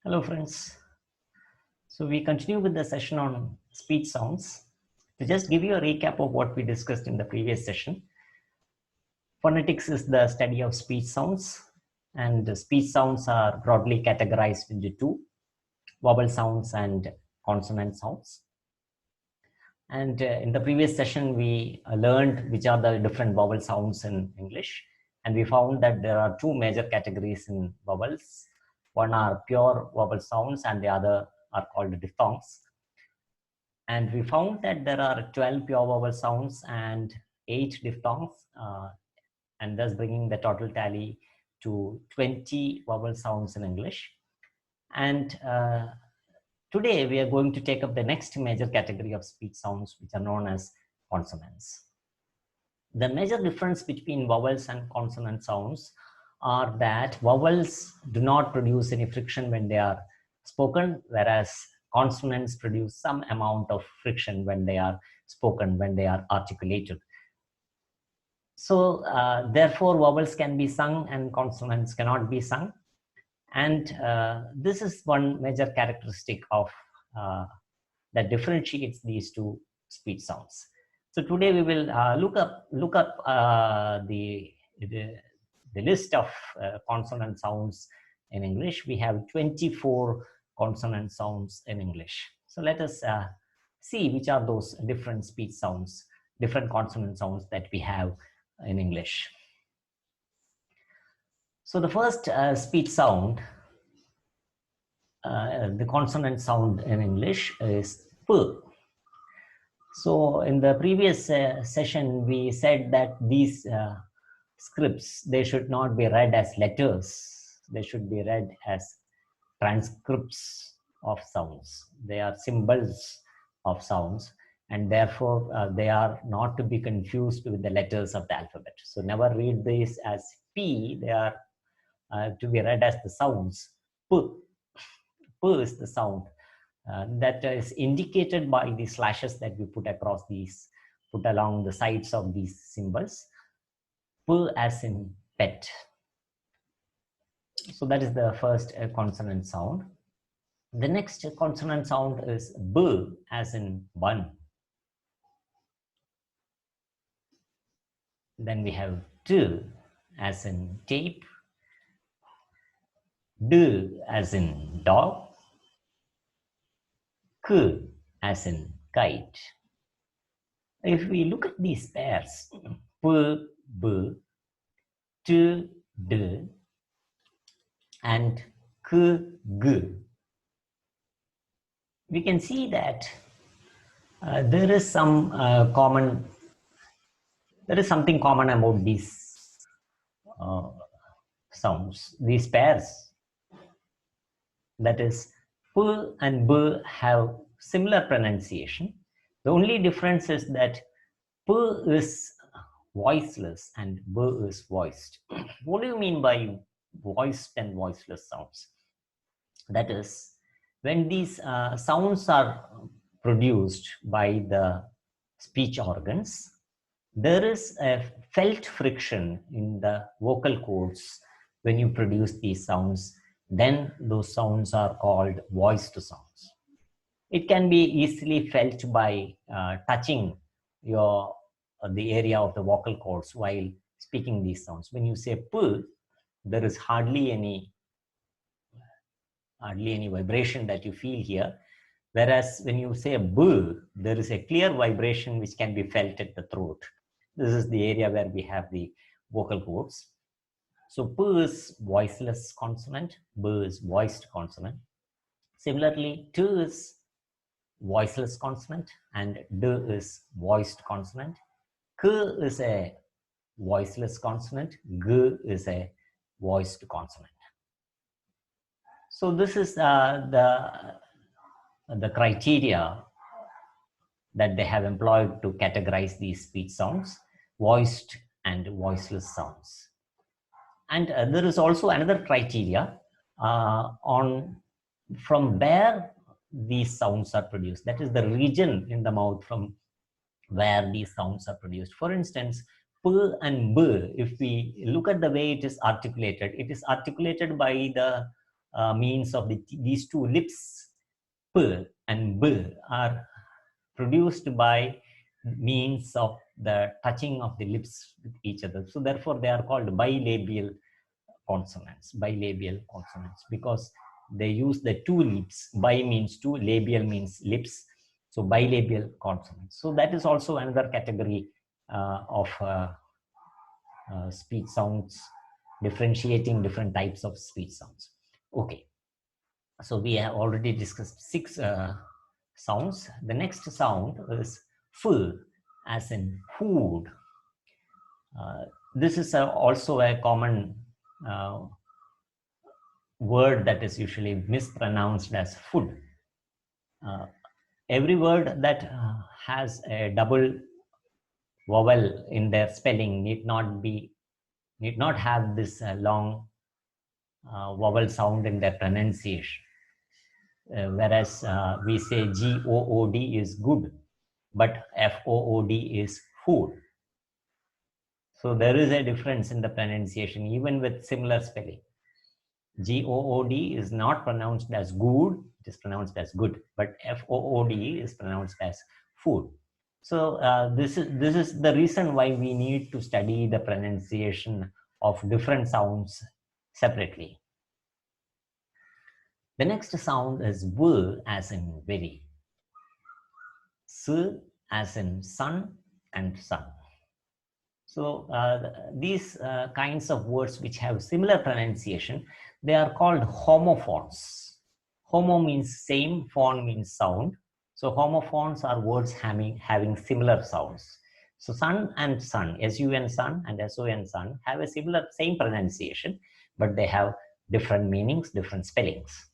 Hello friends. So we continue with the session on speech sounds. To just give you a recap of what we discussed in the previous session, phonetics is the study of speech sounds, and speech sounds are broadly categorized into two: vowel sounds and consonant sounds. And in the previous session, we learned which are the different vowel sounds in English, and we found that there are two major categories in vowels. One are pure vowel sounds and the other are called diphthongs. And we found that there are 12 pure vowel sounds and 8 diphthongs, and thus bringing the total tally to 20 vowel sounds in English. And today we are going to take up the next major category of speech sounds, which are known as consonants. The major difference between vowels and consonant sounds are that vowels do not produce any friction when they are spoken, whereas consonants produce some amount of friction when they are spoken, when they are articulated. So therefore vowels can be sung and consonants cannot be sung. And this is one major characteristic of that differentiates these two speech sounds. So today we will look up the list of consonant sounds in English. We have 24 consonant sounds in English. So let us see which are those different speech sounds, different consonant sounds that we have in English. So the first speech sound, the consonant sound in English is P. So in the previous session, we said that these scripts, they should not be read as letters. They should be read as transcripts of sounds. They are symbols of sounds, and therefore they are not to be confused with the letters of the alphabet. So never read these as P. They are to be read as the sounds. P. P is the sound that is indicated by the slashes that we put along the sides of these symbols. P as in pet. So that is the first consonant sound. The next consonant sound is B as in bun. Then we have T as in tape, D as in dog, K as in kite. If we look at these pairs, P, B, T, D, and K, G, we can see that there is some something common about these sounds, these pairs. That is, P and B have similar pronunciation. The only difference is that P is voiceless and B is voiced. What do you mean by voiced and voiceless sounds? That is, when these sounds are produced by the speech organs, there is a felt friction in the vocal cords when you produce these sounds. Then those sounds are called voiced sounds. It can be easily felt by touching the area of the vocal cords while speaking these sounds. When you say P, there is hardly any vibration that you feel here. Whereas when you say B, there is a clear vibration which can be felt at the throat. This is the area where we have the vocal cords. So P is voiceless consonant, B is voiced consonant. Similarly, T is voiceless consonant and D is voiced consonant. K is a voiceless consonant, G is a voiced consonant. So this is the criteria that they have employed to categorize these speech sounds: voiced and voiceless sounds. And there is also another criteria from where these sounds are produced. That is the region in the mouth from where these sounds are produced. For instance, P and B, if we look at the way it is articulated by the means of these two lips, p and b, are produced by means of the touching of the lips with each other. So therefore they are called bilabial consonants, because they use the two lips. Bi means two, labial means lips, so bilabial consonants. So that is also another category of speech sounds, differentiating different types of speech sounds. Okay, so we have already discussed 6 sounds. The next sound is f, as in food. This is also a common word that is usually mispronounced as food. Every word that has a double vowel in their spelling need not have this long vowel sound in their pronunciation. Whereas we say G-O-O-D is good, but F-O-O-D is food. So there is a difference in the pronunciation, even with similar spelling. G-O-O-D is not pronounced as good, it is pronounced as good, but F-O-O-D is pronounced as food. So this is the reason why we need to study the pronunciation of different sounds separately. The next sound is V, as in very. S, as in sun and sun. So these kinds of words which have similar pronunciation, they are called homophones. Homo means same, phone means sound. So homophones are words having similar sounds. So sun and sun, S-U-N sun and S-O-N sun, have a same pronunciation, but they have different meanings, different spellings.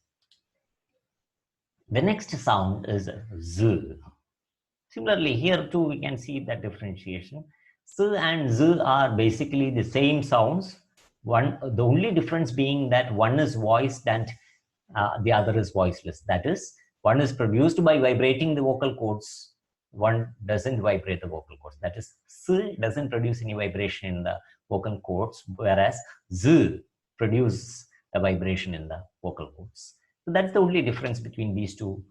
The next sound is Z. Similarly, here too we can see that differentiation. S and Z are basically the same sounds. The only difference being that one is voiced and the other is voiceless. That is, one is produced by vibrating the vocal cords, one doesn't vibrate the vocal cords. That is, S doesn't produce any vibration in the vocal cords, whereas Z produces a vibration in the vocal cords. So that's the only difference between these two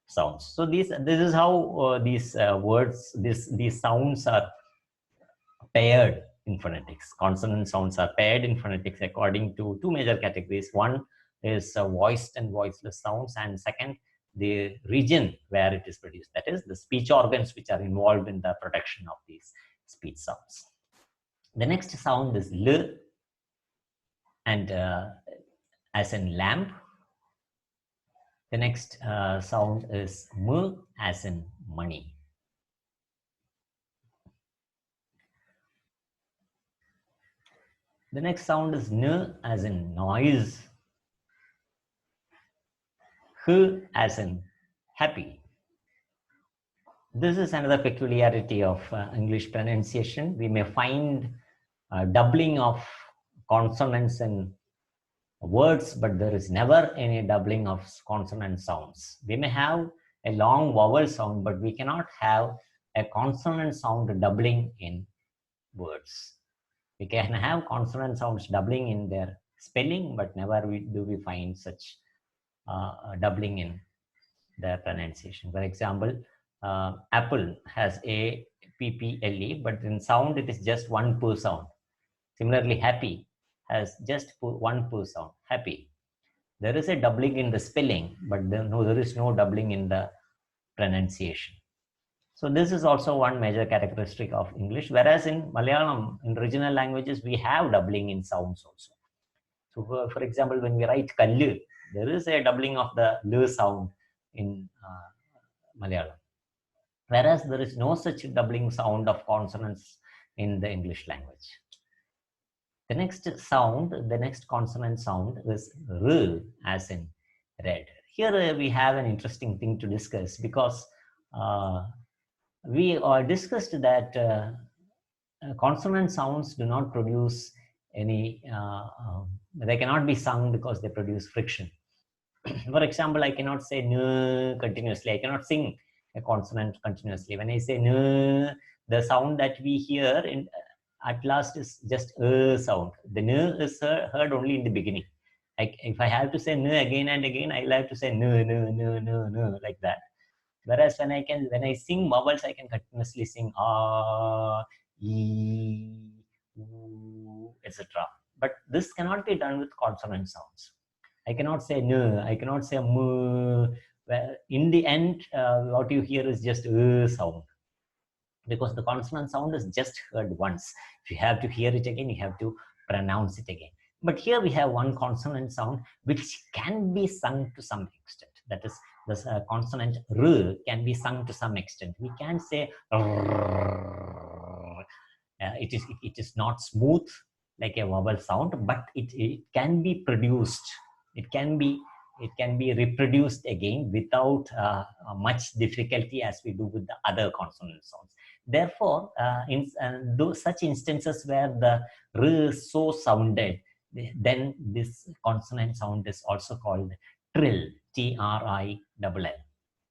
sounds. So this is how these words, these sounds are paired in phonetics. Consonant sounds are paired in phonetics according to two major categories. One is voiced and voiceless sounds, and second, the region where it is produced, that is the speech organs which are involved in the production of these speech sounds. The next sound is L, and as in lamp. The next sound is M, as in money. The next sound is N, as in noise. H, as in happy. This is another peculiarity of English pronunciation. We may find doubling of consonants in words, but there is never any doubling of consonant sounds. We may have a long vowel sound, but we cannot have a consonant sound doubling in words. We can have consonant sounds doubling in their spelling, but never do we find such doubling in their pronunciation. For example, apple has A-P-P-L-E, but in sound it is just one P sound. Similarly, happy has just one P sound, happy. There is a doubling in the spelling, but there is no doubling in the pronunciation. So this is also one major characteristic of English, whereas in Malayalam, in regional languages, we have doubling in sounds also. So for example, when we write kallu, there is a doubling of the L sound in Malayalam, whereas there is no such doubling sound of consonants in the English language. The next consonant sound is R, as in red. Here we have an interesting thing to discuss, because we discussed that consonant sounds do not produce any, they cannot be sung because they produce friction. For example, I cannot say N continuously. I cannot sing a consonant continuously. When I say N, the sound that we hear at last is just a sound. The N is heard only in the beginning, If I have to say n again and again, I'll have to say n like that. Whereas when I sing vowels, I can continuously sing e, oo, etc. But this cannot be done with consonant sounds. I cannot say n, I cannot say m. Well, in the end, what you hear is just sound, because the consonant sound is just heard once. If you have to hear it again, you have to pronounce it again. But here we have one consonant sound which can be sung to some extent. That is, the consonant r can be sung to some extent. We can say it is not smooth like a vowel sound, but it can be produced. It can be reproduced again without much difficulty as we do with the other consonant sounds. Therefore, in those such instances where the r is so sounded, then this consonant sound is also called trill, T-R-I-L-L.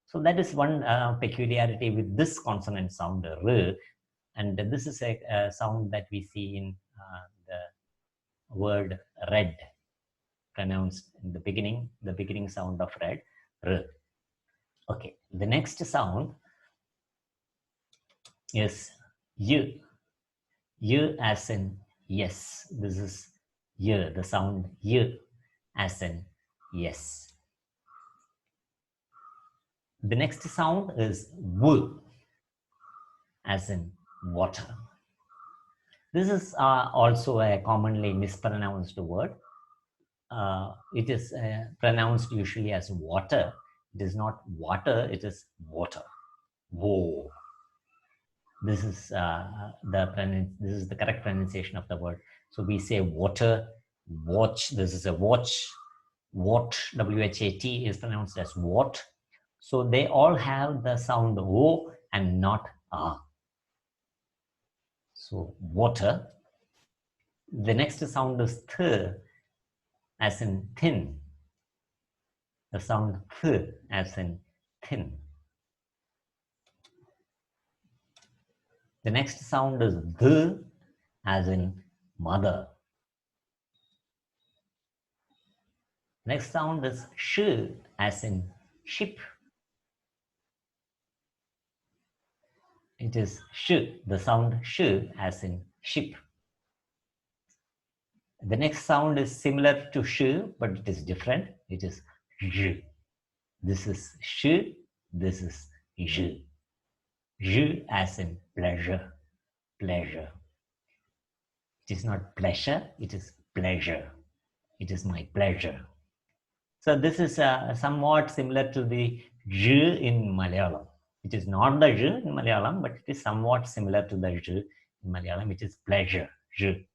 So that is one peculiarity with this consonant sound, r. And this is a sound that we see in the word red, pronounced in the beginning sound of red, r. Okay, the next sound is y. Y as in yes. This is y, the sound y as in yes. The next sound is w as in water. This is also a commonly mispronounced word. It is pronounced usually as water. It is not water, it is water. Whoa. This is the correct pronunciation of the word. So we say water, watch. This is a watch. What, W-H-A-T, is pronounced as what. So they all have the sound O and not A. So water. The next sound is th, as in thin. The sound th, as in thin. The next sound is th, as in mother. Next sound is sh, as in ship. It is sh, the sound sh, as in ship. The next sound is similar to sh, but it is different. It is j. This is sh, this is j. J as in pleasure, pleasure. It is not pleasure, it is pleasure. It is my pleasure. So this is somewhat similar to the j in Malayalam. It is not the j in Malayalam, but it is somewhat similar to the j in Malayalam. It is pleasure, j.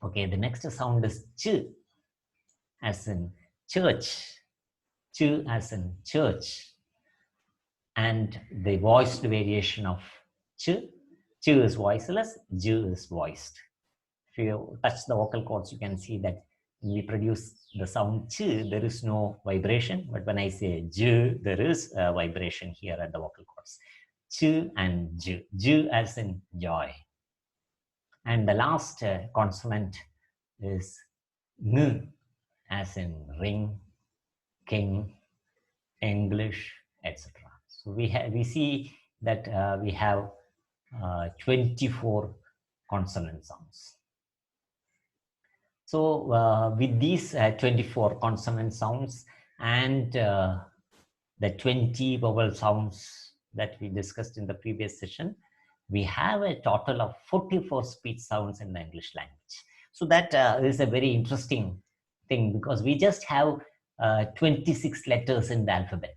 Okay, the next sound is ch, as in church. Ch as in church. And the voiced variation of ch is voiceless, j is voiced. If you touch the vocal cords, you can see that when we produce the sound ch, there is no vibration. But when I say j, there is a vibration here at the vocal cords. Ch and j. J as in joy. And the last consonant is n, as in ring, king, English, etc. So we see that we have 24 consonant sounds. So with these 24 consonant sounds and the 20 vowel sounds that we discussed in the previous session, we have a total of 44 speech sounds in the English language. So that is a very interesting thing, because we just have 26 letters in the alphabet.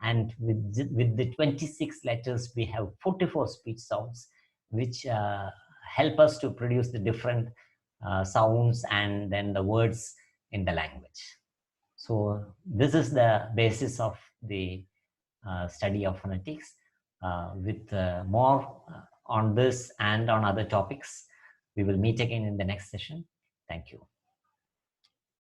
And with the 26 letters, we have 44 speech sounds, which help us to produce the different sounds and then the words in the language. So this is the basis of the study of phonetics. With more on this and on other topics, we will meet again in the next session. Thank you.